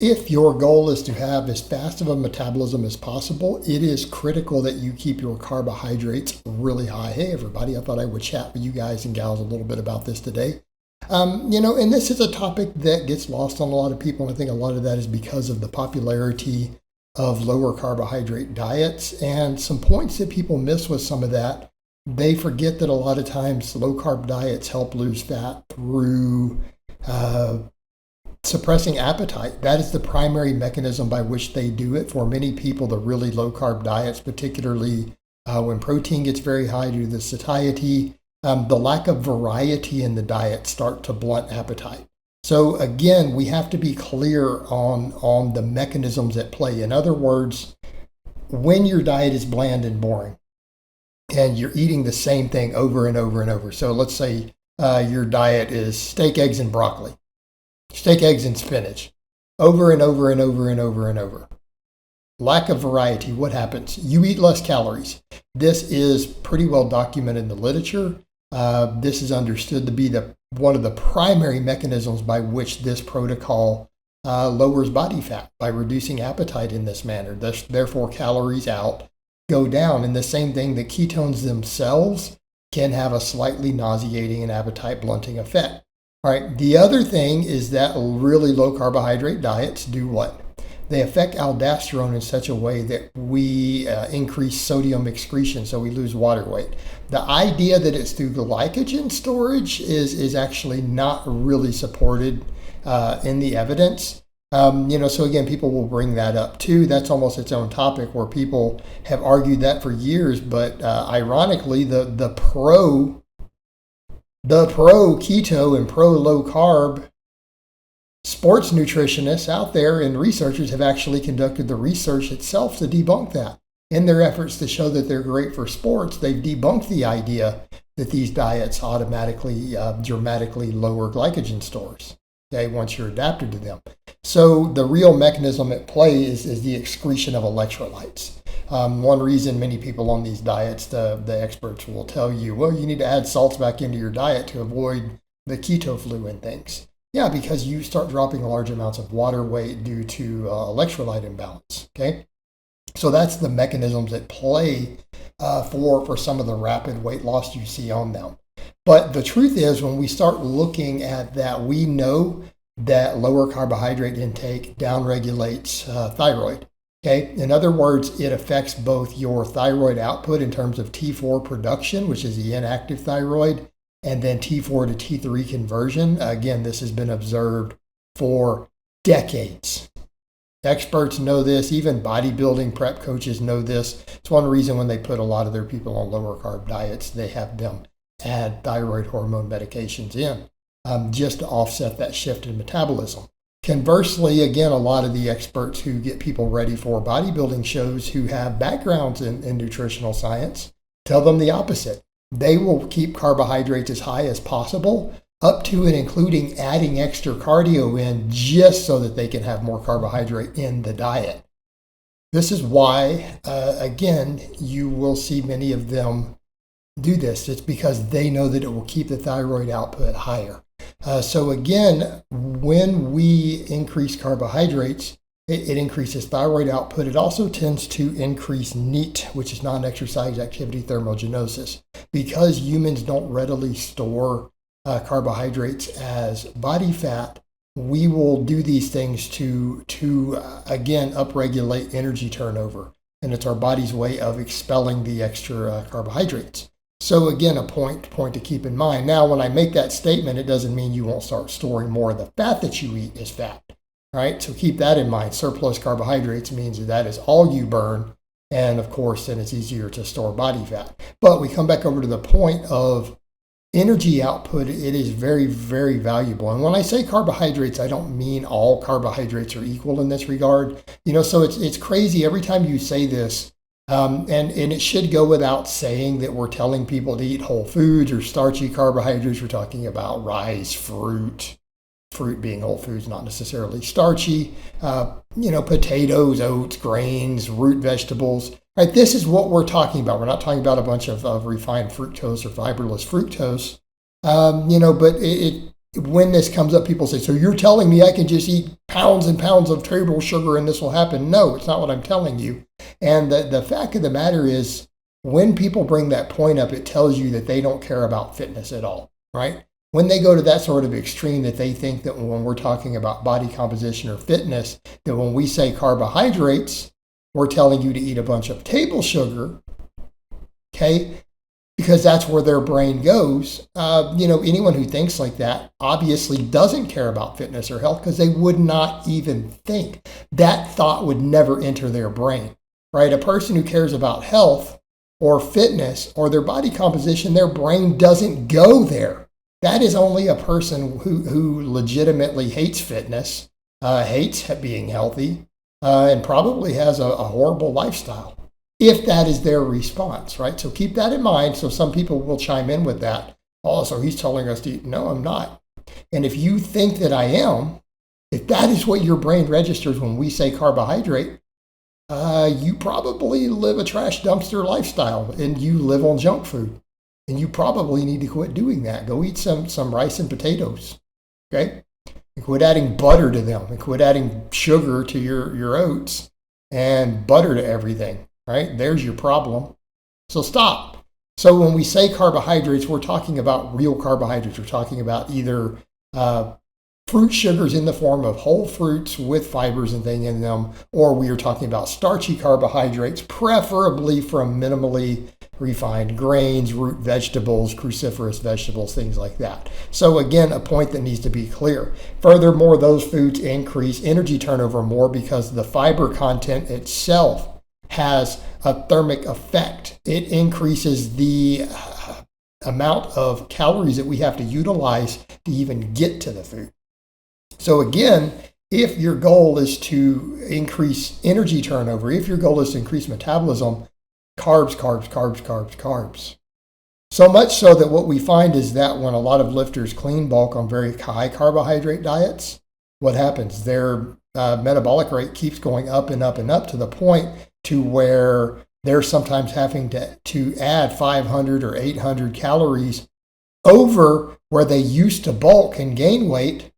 If your goal is to have as fast of a metabolism as possible, it is critical that you keep your carbohydrates really high. Hey, everybody, I thought I would chat with you guys and gals a little bit about this today. And this is a topic that gets lost on a lot of people, and I think a lot of that is because of the popularity of lower carbohydrate diets and some points that people miss with some of that. They forget that a lot of times low carb diets help lose fat through suppressing appetite. That is the primary mechanism by which they do it. For many people, the really low carb diets, particularly when protein gets very high due to the satiety, the lack of variety in the diet start to blunt appetite. So again, we have to be clear on the mechanisms at play. In other words, when your diet is bland and boring and you're eating the same thing over and over and over. So let's say your diet is steak, eggs, and broccoli. Steak, eggs, and spinach. Over and over and over and over and over. Lack of variety, what happens? You eat less calories. This is pretty well documented in the literature. This is understood to be one of the primary mechanisms by which this protocol lowers body fat, by reducing appetite in this manner. Therefore, calories out go down. And the same thing, the ketones themselves can have a slightly nauseating and appetite blunting effect. All right, the other thing is that really low carbohydrate diets do what? They affect aldosterone in such a way that we increase sodium excretion, so we lose water weight. The idea that it's through glycogen storage is actually not really supported in the evidence. So again, people will bring that up too. That's almost its own topic where people have argued that for years, but ironically, the pro keto and pro low carb sports nutritionists out there and researchers have actually conducted the research itself to debunk that. In their efforts to show that they're great for sports, they've debunked the idea that these diets automatically dramatically lower glycogen stores, okay, once you're adapted to them. So the real mechanism at play is the excretion of electrolytes. One reason many people on these diets, the experts will tell you, well, you need to add salts back into your diet to avoid the keto flu and things. Yeah, because you start dropping large amounts of water weight due to electrolyte imbalance, okay? So that's the mechanisms at play for some of the rapid weight loss you see on them. But the truth is, when we start looking at that, we know that lower carbohydrate intake downregulates thyroid. Okay. In other words, it affects both your thyroid output in terms of T4 production, which is the inactive thyroid, and then T4 to T3 conversion. Again, this has been observed for decades. Experts know this. Even bodybuilding prep coaches know this. It's one reason when they put a lot of their people on lower carb diets, they have them add thyroid hormone medications in just to offset that shift in metabolism. Conversely, again, a lot of the experts who get people ready for bodybuilding shows who have backgrounds in nutritional science tell them the opposite. They will keep carbohydrates as high as possible, up to and including adding extra cardio in just so that they can have more carbohydrate in the diet. This is why, again, you will see many of them do this. It's because they know that it will keep the thyroid output higher. So again, when we increase carbohydrates, it increases thyroid output. It also tends to increase NEAT, which is non-exercise activity thermogenesis. Because humans don't readily store carbohydrates as body fat, we will do these things to again, upregulate energy turnover. And it's our body's way of expelling the extra carbohydrates. So again, a point to keep in mind. Now, when I make that statement, it doesn't mean you won't start storing more of the fat that you eat as fat, right? So keep that in mind. Surplus carbohydrates means that is all you burn. And of course, then it's easier to store body fat. But we come back over to the point of energy output. It is very, very valuable. And when I say carbohydrates, I don't mean all carbohydrates are equal in this regard. So it's crazy every time you say this. And it should go without saying that we're telling people to eat whole foods or starchy carbohydrates. We're talking about rice, fruit being whole foods, not necessarily starchy, potatoes, oats, grains, root vegetables. Right, this is what we're talking about. We're not talking about a bunch of refined fructose or fiberless fructose, but when this comes up, people say, so you're telling me I can just eat pounds and pounds of table sugar and this will happen? No, it's not what I'm telling you. And the fact of the matter is, when people bring that point up, it tells you that they don't care about fitness at all, right? When they go to that sort of extreme that they think that when we're talking about body composition or fitness, that when we say carbohydrates, we're telling you to eat a bunch of table sugar, okay? Because that's where their brain goes. Anyone who thinks like that obviously doesn't care about fitness or health, because they would not even think. That thought would never enter their brain, right? A person who cares about health or fitness or their body composition, their brain doesn't go there. That is only a person who legitimately hates fitness, hates being healthy, and probably has a horrible lifestyle, if that is their response, right? So keep that in mind. So some people will chime in with that. Oh, so he's telling us to eat. No, I'm not. And if you think that I am, if that is what your brain registers when we say carbohydrate, you probably live a trash dumpster lifestyle and you live on junk food. And you probably need to quit doing that. Go eat some rice and potatoes, okay? And quit adding butter to them, and quit adding sugar to your oats and butter to everything, right? There's your problem. So stop. So when we say carbohydrates, we're talking about real carbohydrates. We're talking about either fruit sugars in the form of whole fruits with fibers and things in them, or we are talking about starchy carbohydrates, preferably from minimally refined grains, root vegetables, cruciferous vegetables, things like that. So again, a point that needs to be clear. Furthermore, those foods increase energy turnover more because the fiber content itself has a thermic effect. It increases the amount of calories that we have to utilize to even get to the food. So again, if your goal is to increase energy turnover, if your goal is to increase metabolism, carbs, carbs, carbs, carbs, carbs. So much so that what we find is that when a lot of lifters clean bulk on very high carbohydrate diets, what happens? Their metabolic rate keeps going up and up and up to the point to where they're sometimes having to add 500 or 800 calories over where they used to bulk and gain weight,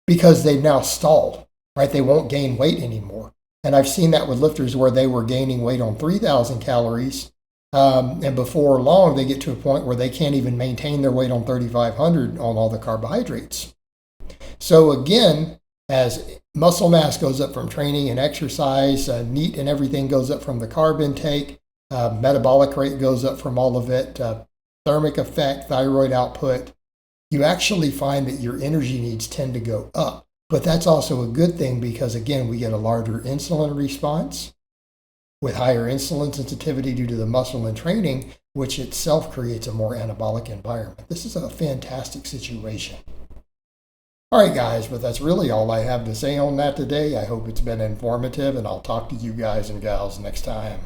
because they've now stalled, right? They won't gain weight anymore. And I've seen that with lifters where they were gaining weight on 3,000 calories. And before long, they get to a point where they can't even maintain their weight on 3,500 on all the carbohydrates. So again, as muscle mass goes up from training and exercise, NEAT and everything goes up from the carb intake, metabolic rate goes up from all of it, thermic effect, thyroid output, you actually find that your energy needs tend to go up. But that's also a good thing because, again, we get a larger insulin response with higher insulin sensitivity due to the muscle and training, which itself creates a more anabolic environment. This is a fantastic situation. All right, guys, but that's really all I have to say on that today. I hope it's been informative, and I'll talk to you guys and gals next time.